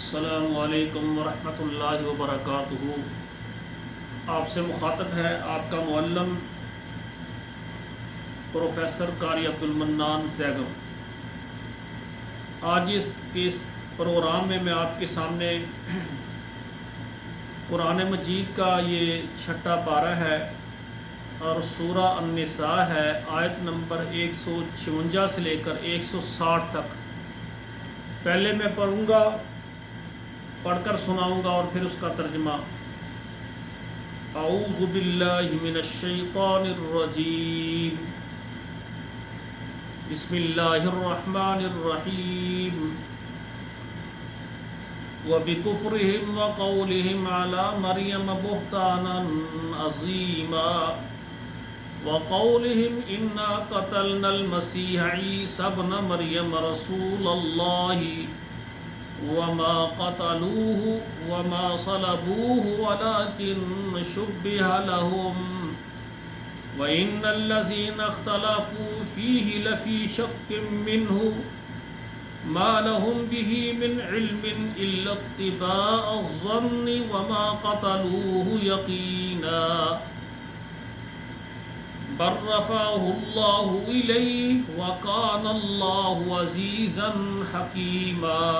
السلام علیکم ورحمۃ اللہ وبرکاتہ۔ آپ سے مخاطب ہے آپ کا معلم پروفیسر قاری عبدالمنان زیگم۔ آج اس پروگرام میں آپ کے سامنے قرآن مجید کا یہ چھٹا پارہ ہے اور سورہ النساء ہے، آیت نمبر 156 سے لے کر 160 تک۔ پہلے میں پڑھ کر سناؤں گا اور پھر اس کا ترجمہ۔ اعوذ باللہ من الشیطان الرجیم، بسم اللہ الرحمن الرحیم۔ وَبِكُفْرِهِمْ وَقَوْلِهِمْ عَلَى مَرْيَمَ بُهْتَانًا عَظِيمًا وَقَوْلِهِمْ إِنَّا قَتَلْنَا الْمَسِيحَ عِيسَى ابْنَ مَرْيَمَ رَسُولَ اللَّهِ وَمَا قَتَلُوهُ وَمَا صَلَبُوهُ وَلَكِنْ شُبِّهَ لَهُمْ وَإِنَّ الَّذِينَ اخْتَلَفُوا فِيهِ لَفِي شَكٍّ مِّنْهُ مَا لَهُمْ بِهِ مِنْ عِلْمٍ إِلَّا اتِّبَاعَ الظَّنِّ وَمَا قَتَلُوهُ يَقِينًا بَلْ رَفَعَهُ اللَّهُ إِلَيْهِ وَكَانَ اللَّهُ عَزِيزًا حَكِيمًا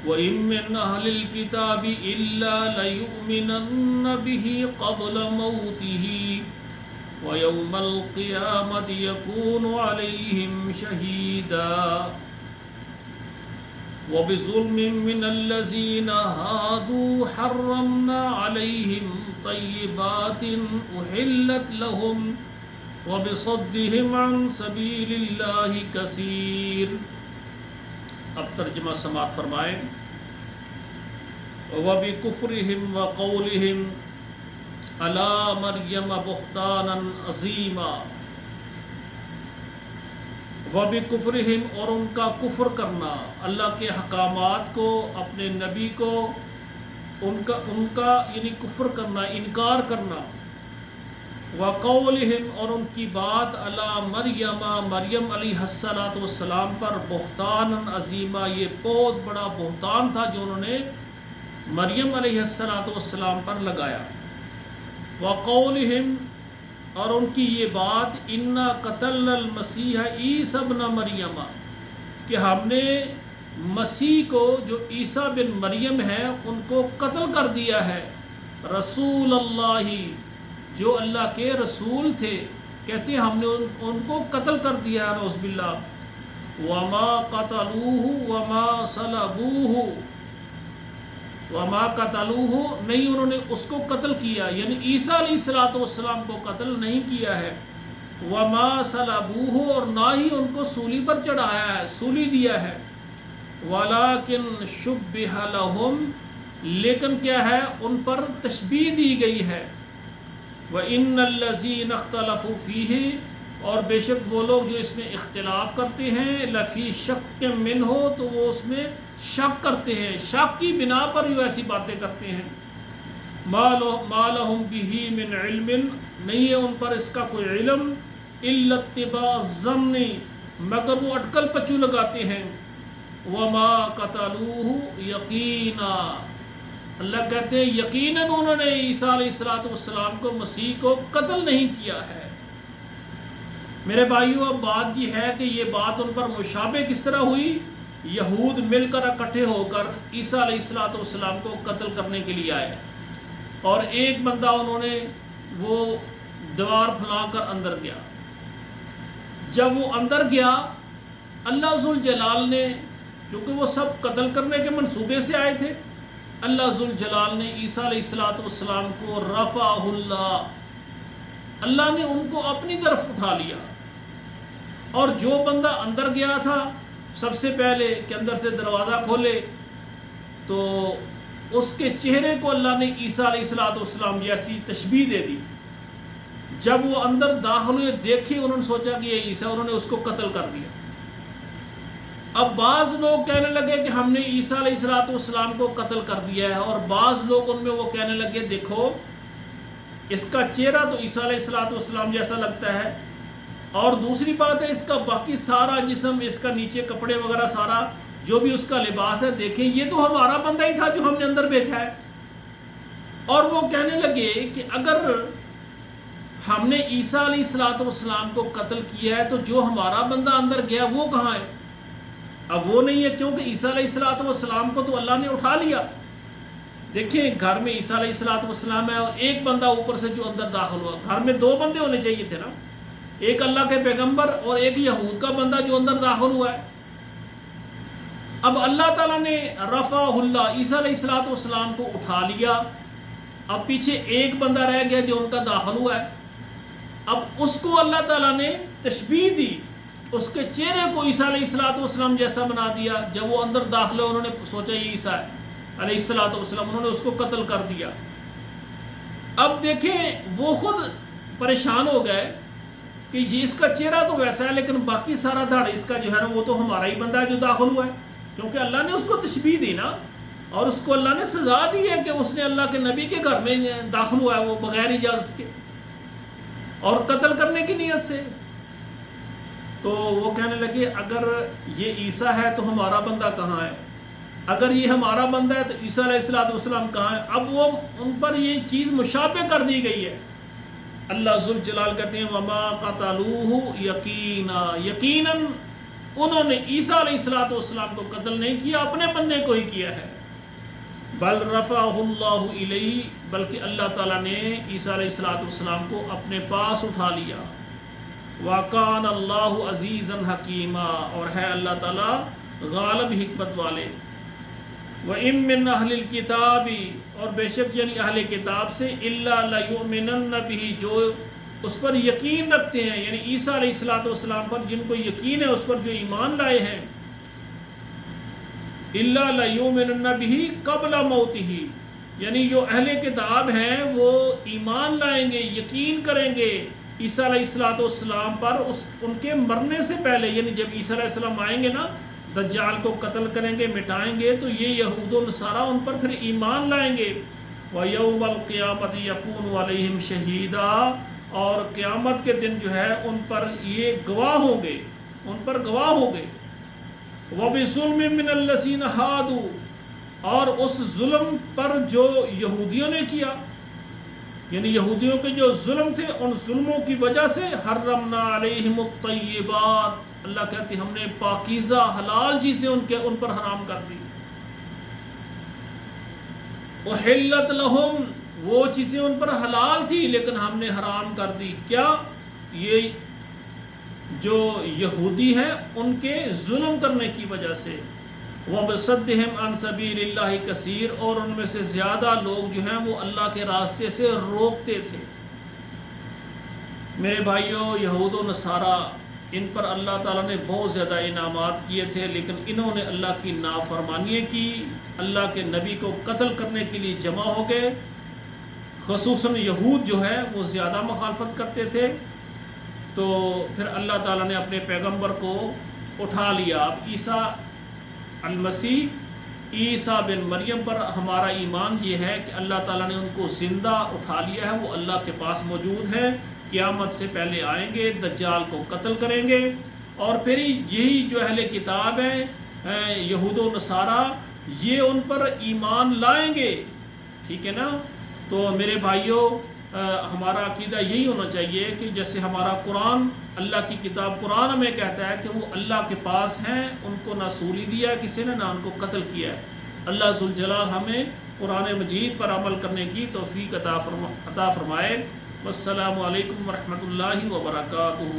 وَإِن مِّنْ أَهْلِ الْكِتَابِ إِلَّا لَيُؤْمِنَنَّ بِهِ قَبْلَ مَوْتِهِ وَيَوْمَ الْقِيَامَةِ يَكُونُ عَلَيْهِمْ شَهِيدًا وَبِظُلْمٍ مِّنَ الَّذِينَ هَادُوا حَرَّمْنَا عَلَيْهِمْ طَيِّبَاتٍ أُحِلَّتْ لَهُمْ وَبِصَدِّهِمْ عَن سَبِيلِ اللَّهِ كَثِيرٌ۔ اب ترجمہ سماعت فرمائیں۔ وَبِكُفْرِهِمْ وَقَوْلِهِمْ عَلَى مَرْيَمَ بُهْتَانًا عَظِيمًا، وَبِكُفْرِهِمْ اور ان کا کفر کرنا، اللہ کے حکامات کو، اپنے نبی کو ان کا یعنی کفر کرنا، انکار کرنا۔ وَقَوْلِهِمْ اور ان کی بات علی مریم علیہ السلام پر بہتان عظیمہ، یہ بہت بڑا بہتان تھا جو انہوں نے مریم علیہ السلام پر لگایا۔ وَقَوْلِهِمْ اور ان کی یہ بات اِنَّا قَتَلْنَا الْمَسِيحَ عِيسَى ابْنَ مَرْيَمَ کہ ہم نے مسیح کو جو عیسیٰ بن مریم ہے ان کو قتل کر دیا ہے، رسول اللہ جو اللہ کے رسول تھے، کہتے ہیں ہم نے ان کو قتل کر دیا ہے، نعوذ باللہ۔ وَمَا قَتَلُوهُ وَمَا صَلَبُوهُ وَمَا قَتَلُوهُ نہیں انہوں نے اس کو قتل کیا، یعنی عیسیٰ علیہ السلام کو قتل نہیں کیا ہے۔ وَمَا صَلَبُوهُ اور نہ ہی ان کو سولی پر چڑھایا ہے، سولی دیا ہے۔ وَلَكِنْ شُبِّهَ لَهُمْ لیکن کیا ہے ان پر تشبیہ دی گئی ہے۔ وَإِنَّ الَّذِينَ اخْتَلَفُوا فِيهِ اور بے شک وہ لوگ جو اس میں اختلاف کرتے ہیں، لَفِي شَكٍّ مِّنْهُ تو وہ اس میں شک کرتے ہیں، شک کی بنا پر جو ایسی باتیں کرتے ہیں۔ مَا لَهُمْ بِهِ مِنْ عِلْمٍ نہیں ہے ان پر اس کا کوئی علم، إِلَّا اتِّبَاعَ الظَّنِّ مگر وہ اٹکل پچو لگاتے ہیں۔ وَمَا قَتَلُوهُ يَقِينًا اللہ کہتے ہیں یقیناً انہوں نے عیسیٰ علیہ السلام کو، مسیح کو قتل نہیں کیا ہے۔ میرے بھائیو اب بات یہ ہے کہ یہ بات ان پر مشابہ کس طرح ہوئی؟ یہود مل کر اکٹھے ہو کر عیسیٰ علیہ السلام کو قتل کرنے کے لیے آئے، اور ایک بندہ انہوں نے وہ دیوار پھلا کر اندر گیا۔ جب وہ اندر گیا اللہ ذوالجلال نے، کیونکہ وہ سب قتل کرنے کے منصوبے سے آئے تھے، اللہ ذوالجلال نے عیسیٰ علیہ السلام کو رفعہ اللہ نے ان کو اپنی طرف اٹھا لیا، اور جو بندہ اندر گیا تھا سب سے پہلے کہ اندر سے دروازہ کھولے تو اس کے چہرے کو اللہ نے عیسیٰ علیہ السلام جیسی تشبیہ دے دی۔ جب وہ اندر داخل ہوئے دیکھے انہوں نے سوچا کہ یہ عیسیٰ، انہوں نے اس کو قتل کر دیا۔ اب بعض لوگ کہنے لگے کہ ہم نے عیسیٰ علیہ السلام کو قتل کر دیا ہے، اور بعض لوگ ان میں وہ کہنے لگے دیکھو اس کا چہرہ تو عیسیٰ علیہ السلام جیسا لگتا ہے، اور دوسری بات ہے اس کا باقی سارا جسم، اس کا نیچے کپڑے وغیرہ سارا جو بھی اس کا لباس ہے، دیکھیں یہ تو ہمارا بندہ ہی تھا جو ہم نے اندر بیچا ہے۔ اور وہ کہنے لگے کہ اگر ہم نے عیسیٰ علیہ السلام کو قتل کیا ہے تو جو ہمارا بندہ اندر گیا وہ کہاں ہے؟ اب وہ نہیں ہے، کیونکہ عیسیٰ علیہ السلام کو تو اللہ نے اٹھا لیا۔ دیکھیں گھر میں عیسیٰ علیہ السلام ہے اور ایک بندہ اوپر سے جو اندر داخل ہوا، گھر میں 2 بندے ہونے چاہیے تھے نا، ایک اللہ کے پیغمبر اور ایک یہود کا بندہ جو اندر داخل ہوا ہے۔ اب اللہ تعالیٰ نے رفع اللہ عیسیٰ علیہ السلام کو اٹھا لیا، اب پیچھے ایک بندہ رہ گیا جو ان کا داخل ہوا ہے۔ اب اس کو اللہ تعالیٰ نے تشبیہ دی، اس کے چہرے کو عیسیٰ علیہ السلام جیسا بنا دیا۔ جب وہ اندر داخل ہوئے انہوں نے سوچا یہ عیسیٰ ہے علیہ السلام، انہوں نے اس کو قتل کر دیا۔ اب دیکھیں وہ خود پریشان ہو گئے کہ یہ اس کا چہرہ تو ویسا ہے لیکن باقی سارا دھڑ اس کا جو ہے نا وہ تو ہمارا ہی بندہ ہے جو داخل ہوا ہے، کیونکہ اللہ نے اس کو تشبیہ دی نا، اور اس کو اللہ نے سزا دی ہے کہ اس نے اللہ کے نبی کے گھر میں داخل ہوا ہے وہ بغیر اجازت کے اور قتل کرنے کی نیت سے۔ تو وہ کہنے لگے اگر یہ عیسیٰ ہے تو ہمارا بندہ کہاں ہے؟ اگر یہ ہمارا بندہ ہے تو عیسیٰ علیہ السلام کہاں ہے؟ اب وہ ان پر یہ چیز مشابہ کر دی گئی ہے۔ اللہ ذوالجلال کہتے ہیں وما قتلوہ یقینا، یقیناً انہوں نے عیسیٰ علیہ السلام کو قتل نہیں کیا، اپنے بندے کو ہی کیا ہے۔ بل رفعہ اللہ الیہ، بلکہ اللہ تعالیٰ نے عیسیٰ علیہ السلام کو اپنے پاس اٹھا لیا۔ وَكَانَ اللَّهُ عَزِيزًا حَكِيمًا، اور ہے اللہ تعالیٰ غالب حکمت والے۔ وَإِن مِّنْ أَهْلِ الْكِتَابِ، اور بے شک یعنی اہل کتاب سے، إِلَّا لَيُؤْمِنَنَّ بِهِ، جو اس پر یقین رکھتے ہیں، یعنی عیسیٰ علیہ السلام پر جن کو یقین ہے، اس پر جو ایمان لائے ہیں، إِلَّا لَيُؤْمِنَنَّ بِهِ قَبْلَ مَوْتِهِ، یعنی جو اہل کتاب ہیں وہ ایمان لائیں گے، یقین کریں گے عیسیٰ علیہ السلام پر ان کے مرنے سے پہلے، یعنی جب عیسیٰ علیہ السلام آئیں گے نا، دجال کو قتل کریں گے، مٹائیں گے، تو یہ یہود و نصارہ ان پر پھر ایمان لائیں گے۔ وَيَوْمَ الْقِيَامَةِ يَكُونُ عَلَيْهِمْ شَهِيدًا، اور قیامت کے دن جو ہے ان پر یہ گواہ ہوں گے، ان پر گواہ ہوں گے۔ وَبِظُلْمٍ مِّنَ الَّذِينَ هَادُوا، اور اس ظلم پر جو یہودیوں نے کیا، یعنی یہودیوں کے جو ظلم تھے، ان ظلموں کی وجہ سے حرمنا علیہم الطیبات، اللہ کہتے ہیں ہم نے پاکیزہ حلال چیزیں ان پر حرام کر دی۔ احلت لہم، وہ چیزیں ان پر حلال تھی لیکن ہم نے حرام کر دی۔ کیا؟ یہ جو یہودی ہیں ان کے ظلم کرنے کی وجہ سے۔ وَبِصَدِّهِمْ عَنْ سَبِيلِ اللَّهِ كَثِيرٌ، اور ان میں سے زیادہ لوگ جو ہیں وہ اللہ کے راستے سے روکتے تھے۔ میرے بھائیوں، یہود و نصارہ، ان پر اللہ تعالیٰ نے بہت زیادہ انعامات کیے تھے، لیکن انہوں نے اللہ کی نافرمانی کی، اللہ کے نبی کو قتل کرنے کے لیے جمع ہو گئے۔ خصوصاً یہود جو ہے وہ زیادہ مخالفت کرتے تھے، تو پھر اللہ تعالیٰ نے اپنے پیغمبر کو اٹھا لیا۔ اب عیسیٰ المسیح، عیسیٰ بن مریم پر ہمارا ایمان یہ ہے کہ اللہ تعالیٰ نے ان کو زندہ اٹھا لیا ہے، وہ اللہ کے پاس موجود ہے، قیامت سے پہلے آئیں گے، دجال کو قتل کریں گے، اور پھر یہی جو اہل کتاب ہیں یہود و نصارہ، یہ ان پر ایمان لائیں گے۔ ٹھیک ہے نا؟ تو میرے بھائیوں، ہمارا عقیدہ یہی ہونا چاہیے کہ جیسے ہمارا قرآن، اللہ کی کتاب قرآن ہمیں کہتا ہے کہ وہ اللہ کے پاس ہیں، ان کو نہ سولی دیا ہے کسی نے، نہ ان کو قتل کیا ہے۔ اللہ ذوالجلال ہمیں قرآن مجید پر عمل کرنے کی توفیق عطا فرمائے۔ والسلام علیکم ورحمۃ اللہ وبرکاتہ۔